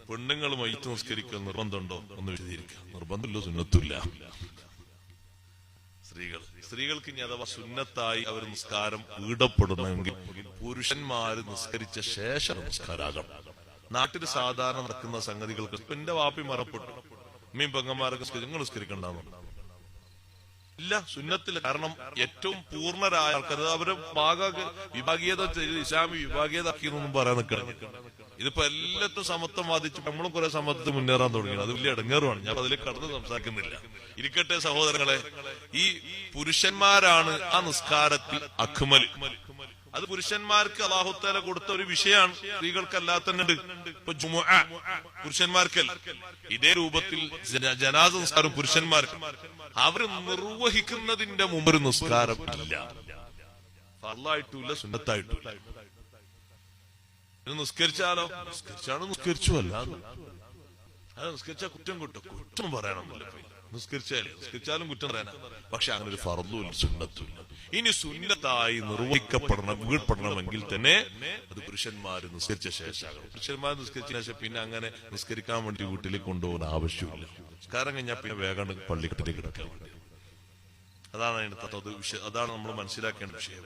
പെണ്ണുങ്ങൾ മയ്യത്ത് നിസ്കരിക്കൽ നിർബന്ധമുണ്ടോ ഒന്ന് വിശദീകരിക്കുക. നിർബന്ധമില്ല, സുന്നത്തുമില്ല. സ്ത്രീകൾക്ക് ഇനി അഥവാ സുന്നത്തായി അവർ നിസ്കാരം ഈടപ്പെടണമെങ്കിൽ പുരുഷന്മാര് നിസ്കരിച്ച ശേഷം നിസ്കാരാകണം. നാട്ടിൽ സാധാരണ നടക്കുന്ന സംഗതികൾക്ക് എന്റെ വാപ്പി മറപ്പെട്ടു, മീൻ പെങ്ങന്മാരൊക്കെ നിങ്ങൾ നിസ്കരിക്കണ്ടാവും ഇല്ല, സുന്നത്തില്ല. കാരണം ഏറ്റവും പൂർണ്ണരായ ആൾക്കാർ അവര് വിഭാഗീയത ഇസ്ലാമി വിഭാഗീയത ആക്കിയെന്നൊന്നും പറയാൻ നിൽക്കണം. ഇതിപ്പോ എല്ലാത്തും സമത്വം വാദിച്ചു നമ്മളും കുറെ സമത്വത്തിൽ മുന്നേറാൻ തുടങ്ങി. അത് വലിയ ഇടങ്ങേറുമാണ്. ഞാൻ അതിലേക്ക് കടന്ന് സംസാരിക്കുന്നില്ല. ഇരിക്കട്ടെ സഹോദരങ്ങളെ, ഈ പുരുഷന്മാരാണ് ആ നിസ്കാരത്തിൽ അക്മൽ. അത് പുരുഷന്മാർക്ക് അല്ലാഹു തആല കൊടുത്ത ഒരു വിഷയമാണ്. സ്ത്രീകൾക്കല്ലാത്തണ്ട്. ഇപ്പൊ ജുമുഅ പുരുഷന്മാർക്കല്ല. ഇതേ രൂപത്തിൽ ജനാസ നിസ്കാരം പുരുഷന്മാർക്ക്. അവർ നിർവഹിക്കുന്നതിന്റെ മുമ്പ് ഒരു നിസ്കാരം ഇല്ല, ഫർളായിട്ടുമില്ല, സുന്നത്തായിട്ടുമില്ല. നിസ്കരിച്ചാലോ നിസ്കരിച്ചു അല്ല, അത് നിസ്കരിച്ചാൽ കുറ്റം കുറ്റം പറയണമെന്നില്ല. നിസ്കരിച്ചാലും കുറ്റം പറയാനാ. പക്ഷെ അങ്ങനെ ഒരു ഫർളും സുന്നത്തുമില്ല. ഇനി സുന്നത്തായി വീഴ്പ്പെടണമെങ്കിൽ തന്നെ അത് പുരുഷന്മാര് നിസ്കരിച്ച ശേഷമാകണം. പുരുഷന്മാർ നിസ്കരിച്ച ശേഷം പിന്നെ അങ്ങനെ നിസ്കരിക്കാൻ വേണ്ടി വീട്ടിലേക്ക് കൊണ്ടുപോകുന്ന ആവശ്യമില്ല. നിസ്കാരം കഴിഞ്ഞാൽ പിന്നെ വേഗം പള്ളിക്കെട്ടിലേക്ക് കിടക്കാൻ വേണ്ടി. അതാണ് അതിന്റെ അതാണ് നമ്മൾ മനസ്സിലാക്കേണ്ട വിഷയം.